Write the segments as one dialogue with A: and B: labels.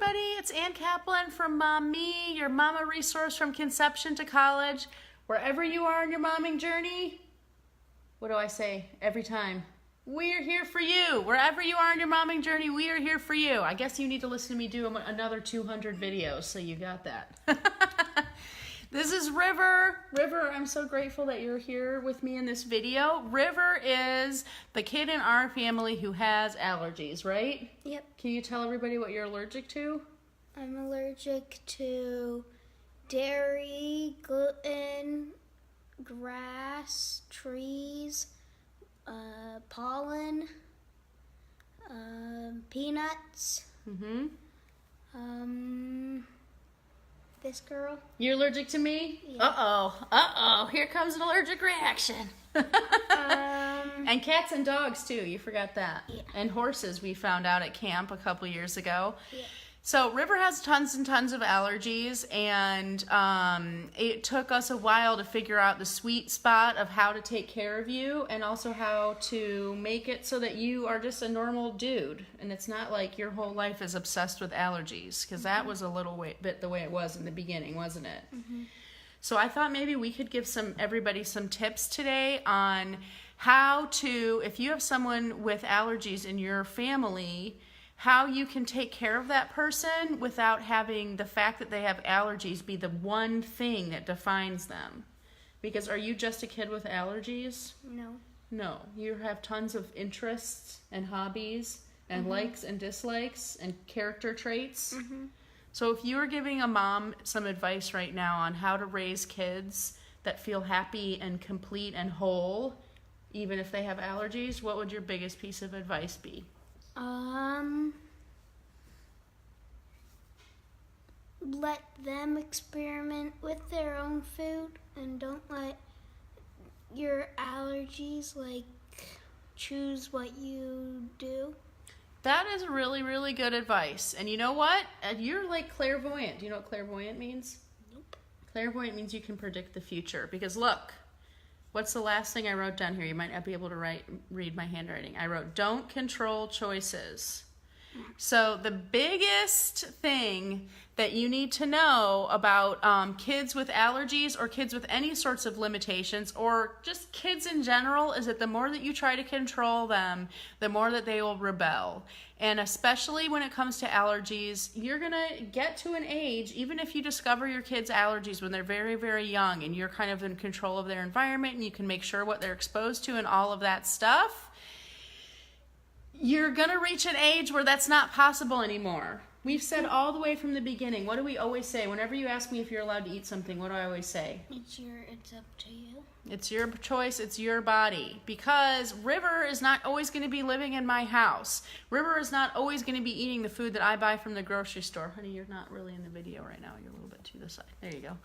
A: everybody, it's Ann Kaplan from Mom Me, your mama resource from conception to college. Wherever you are in your momming journey, what do I say every time? We're here for you. Wherever you are in your momming journey, we are here for you. I guess you need to listen to me do another 200 videos, so you got that. This is River. River, I'm so grateful that you're here with me in this video. River is the kid in our family who has allergies, right?
B: Yep.
A: Can you tell everybody what you're allergic to?
B: I'm allergic to dairy, gluten, grass, trees, pollen, peanuts. This girl.
A: You're allergic to me?
B: Yeah.
A: Uh-oh. Here comes an allergic reaction. And cats and dogs, too. You forgot that.
B: Yeah.
A: And horses, we found out at camp a couple years ago.
B: Yeah.
A: So River has tons and tons of allergies, and it took us a while to figure out the sweet spot of how to take care of you and also how to make it so that you are just a normal dude. And it's not like your whole life is obsessed with allergies, because that was a little bit the way it was in the beginning, wasn't it? So I thought maybe we could give everybody some tips today on how to, if you have someone with allergies in your family, how you can take care of that person without having the fact that they have allergies be the one thing that defines them. Because are you just a kid with allergies?
B: No.
A: No. You have tons of interests and hobbies and likes and dislikes and character traits. So if you were giving a mom some advice right now on how to raise kids that feel happy and complete and whole, even if they have allergies, what would your biggest piece of advice be?
B: Let them experiment with their own food and don't let your allergies choose what you do.
A: That is really, really good advice. And you know what? You're like clairvoyant. Do you know what clairvoyant means?
B: Nope.
A: Clairvoyant means you can predict the future. Because look, what's the last thing I wrote down here? You might not be able to read my handwriting. I wrote, don't control choices. So the biggest thing that you need to know about kids with allergies or kids with any sorts of limitations or just kids in general is that the more that you try to control them, the more that they will rebel. And especially when it comes to allergies, you're going to get to an age, even if you discover your kids' allergies when they're very, very young and you're kind of in control of their environment and you can make sure what they're exposed to and all of that stuff, you're going to reach an age where that's not possible anymore. We've said all the way from the beginning, what do we always say? Whenever you ask me if you're allowed to eat something, what do I always say?
B: It's up to you.
A: It's your choice, it's your body. Because River is not always going to be living in my house. River is not always going to be eating the food that I buy from the grocery store. Honey, you're not really in the video right now. You're a little bit to the side. There you go.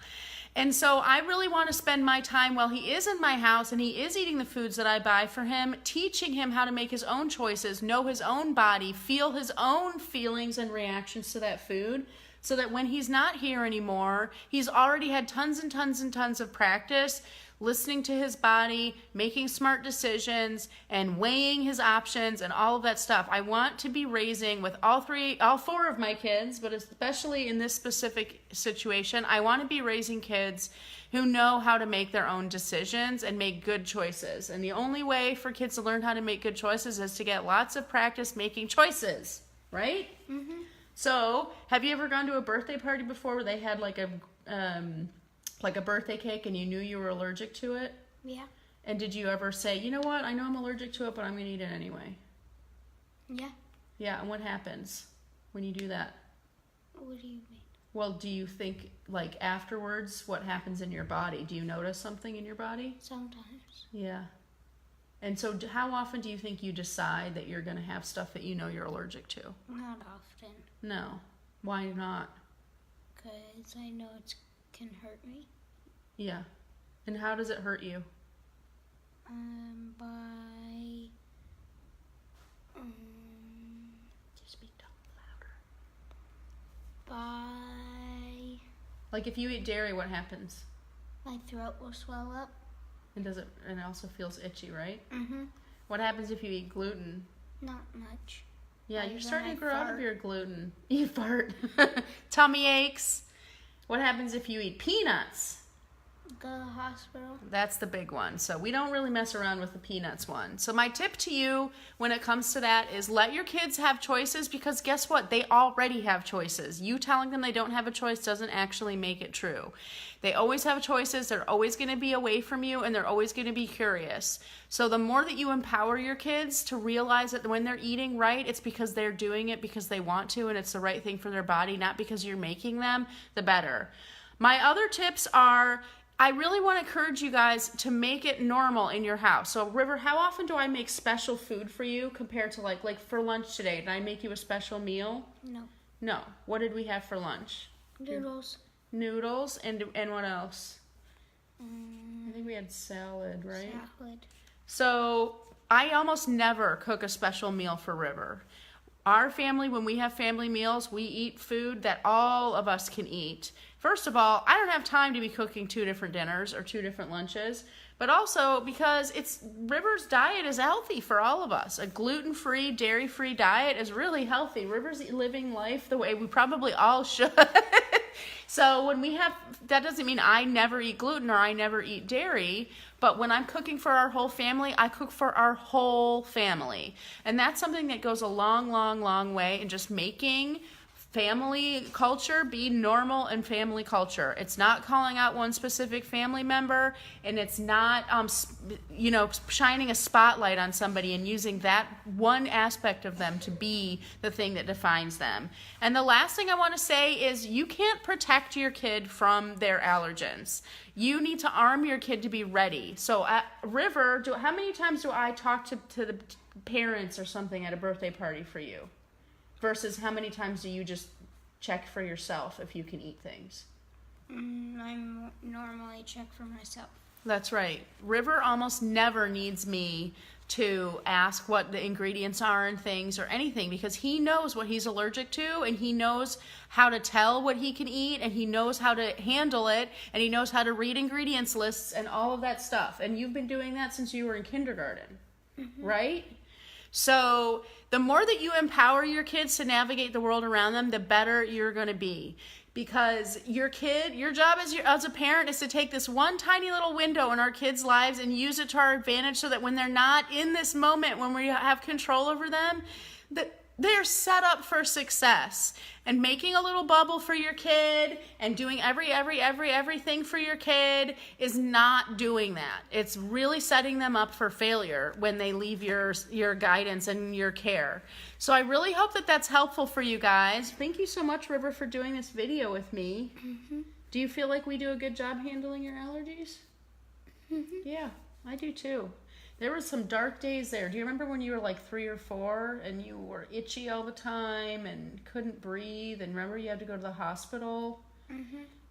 A: And so I really want to spend my time while he is in my house and he is eating the foods that I buy for him, teaching him how to make his own choices, know his own body, feel his own feelings and reactions to that food, so that when he's not here anymore, he's already had tons and tons and tons of practice listening to his body, making smart decisions, and weighing his options and all of that stuff. I want to be raising with all four of my kids, but especially in this specific situation, I want to be raising kids who know how to make their own decisions and make good choices. And the only way for kids to learn how to make good choices is to get lots of practice making choices, right? So, have you ever gone to a birthday party before where they had like a birthday cake and you knew you were allergic to it?
B: Yeah.
A: And did you ever say, you know what, I know I'm allergic to it, but I'm going to eat it anyway?
B: Yeah.
A: Yeah, and what happens when you do that?
B: What do you mean?
A: Well, do you think, like, afterwards, what happens in your body? Do you notice something in your body?
B: Sometimes.
A: Yeah. And so how often do you think you decide that you're going to have stuff that you know you're allergic to?
B: Not often.
A: No. Why not?
B: Because I know it can hurt me.
A: Yeah. And how does it hurt you?
B: By just speak louder. By
A: Like if you eat dairy, what happens?
B: my throat will swell up.
A: And it also feels itchy, right?
B: Mhm.
A: What happens if you eat gluten?
B: Not much.
A: Yeah,
B: And
A: you're
B: then
A: starting
B: I
A: to grow out of
B: fart.
A: your gluten. You fart. Tummy aches. What happens if you eat peanuts?
B: Go to the hospital.
A: That's the big one. So we don't really mess around with the peanuts one. So my tip to you when it comes to that is let your kids have choices, because guess what? They already have choices. You telling them they don't have a choice doesn't actually make it true. They always have choices. They're always going to be away from you, and they're always going to be curious. So the more that you empower your kids to realize that when they're eating right, it's because they're doing it because they want to, and it's the right thing for their body, not because you're making them, the better. My other tips are, I really want to encourage you guys to make it normal in your house. So River, how often do I make special food for you compared to like for lunch today? Did I make you a special meal?
B: No.
A: No. What did we have for lunch?
B: Noodles.
A: Noodles and what else? I think we had salad, right?
B: Salad.
A: So I almost never cook a special meal for River. Our family, when we have family meals, we eat food that all of us can eat. First of all, I don't have time to be cooking 2 different dinners or 2 different lunches, but also because River's diet is healthy for all of us. A gluten-free, dairy-free diet is really healthy. River's living life the way we probably all should. So when we have, that doesn't mean I never eat gluten or I never eat dairy, but when I'm cooking for our whole family, I cook for our whole family. And that's something that goes a long, long, long way in just making family culture be normal and family culture. It's not calling out one specific family member, and it's not shining a spotlight on somebody and using that one aspect of them to be the thing that defines them. And the last thing I want to say is you can't protect your kid from their allergens. You need to arm your kid to be ready. So River, how many times do I talk to the parents or something at a birthday party for you? Versus how many times do you just check for yourself if you can eat things?
B: I normally check for myself.
A: That's right. River almost never needs me to ask what the ingredients are in things or anything, because he knows what he's allergic to, and he knows how to tell what he can eat, and he knows how to handle it, and he knows how to read ingredients lists and all of that stuff. And you've been doing that since you were in kindergarten, right? So the more that you empower your kids to navigate the world around them, the better you're going to be. Because your job as a parent is to take this one tiny little window in our kids' lives and use it to our advantage, so that when they're not in this moment, when we have control over them, that they're set up for success. And making a little bubble for your kid and doing everything for your kid is not doing that. It's really setting them up for failure when they leave your guidance and your care. So I really hope that that's helpful for you guys. Thank you so much, River, for doing this video with me. Do you feel like we do a good job handling your allergies? Yeah, I do too. There were some dark days there. Do you remember when you were like 3 or 4 and you were itchy all the time and couldn't breathe, and remember you had to go to the hospital?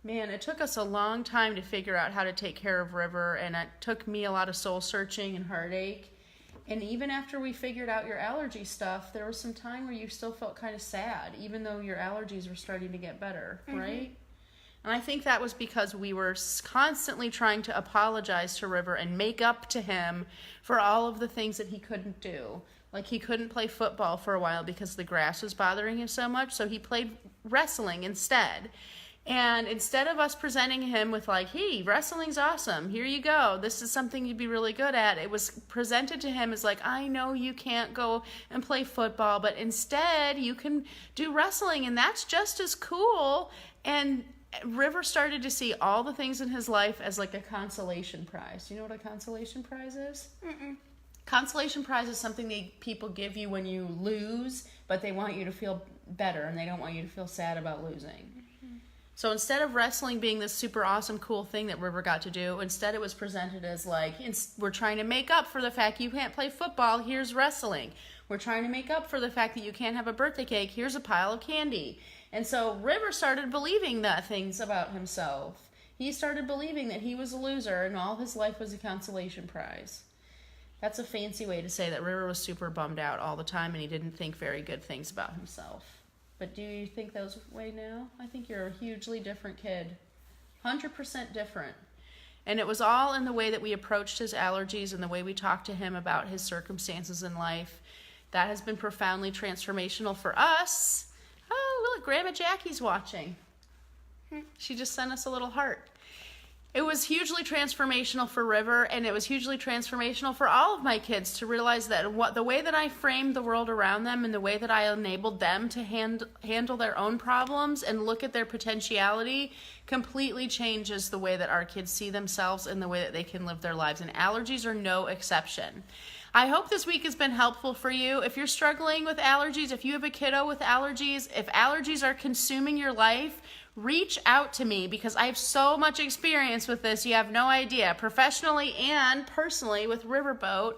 A: Man, it took us a long time to figure out how to take care of River, and it took me a lot of soul searching and heartache. And even after we figured out your allergy stuff, there was some time where you still felt kind of sad, even though your allergies were starting to get better, right? And I think that was because we were constantly trying to apologize to River and make up to him for all of the things that he couldn't do. Like he couldn't play football for a while because the grass was bothering him so much, so he played wrestling instead. And instead of us presenting him with like, hey, wrestling's awesome, here you go, this is something you'd be really good at, it was presented to him as like, I know you can't go and play football, but instead you can do wrestling, and that's just as cool. And River started to see all the things in his life as like a consolation prize. Do you know what a consolation prize is? Consolation prize is something people give you when you lose, but they want you to feel better and they don't want you to feel sad about losing. So instead of wrestling being this super awesome, cool thing that River got to do, instead it was presented as like, we're trying to make up for the fact you can't play football, here's wrestling. We're trying to make up for the fact that you can't have a birthday cake, here's a pile of candy. And so River started believing that things about himself. He started believing that he was a loser and all his life was a consolation prize. That's a fancy way to say that River was super bummed out all the time and he didn't think very good things about himself. But do you think that way now? I think you're a hugely different kid. 100% different. And it was all in the way that we approached his allergies and the way we talked to him about his circumstances in life. That has been profoundly transformational for us. Oh, look, Grandma Jackie's watching. She just sent us a little heart. It was hugely transformational for River, and it was hugely transformational for all of my kids to realize that the way that I framed the world around them and the way that I enabled them to handle their own problems and look at their potentiality completely changes the way that our kids see themselves and the way that they can live their lives. And allergies are no exception. I hope this week has been helpful for you. If you're struggling with allergies, if you have a kiddo with allergies, if allergies are consuming your life, reach out to me because I have so much experience with this. You have no idea, professionally and personally with Riverboat.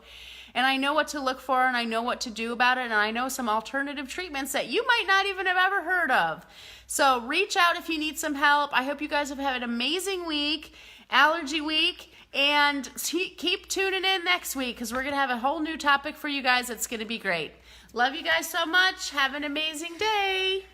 A: And I know what to look for, and I know what to do about it, and I know some alternative treatments that you might not even have ever heard of. So reach out if you need some help. I hope you guys have had an amazing week, allergy week, and keep tuning in next week because we're going to have a whole new topic for you guys that's going to be great. Love you guys so much. Have an amazing day.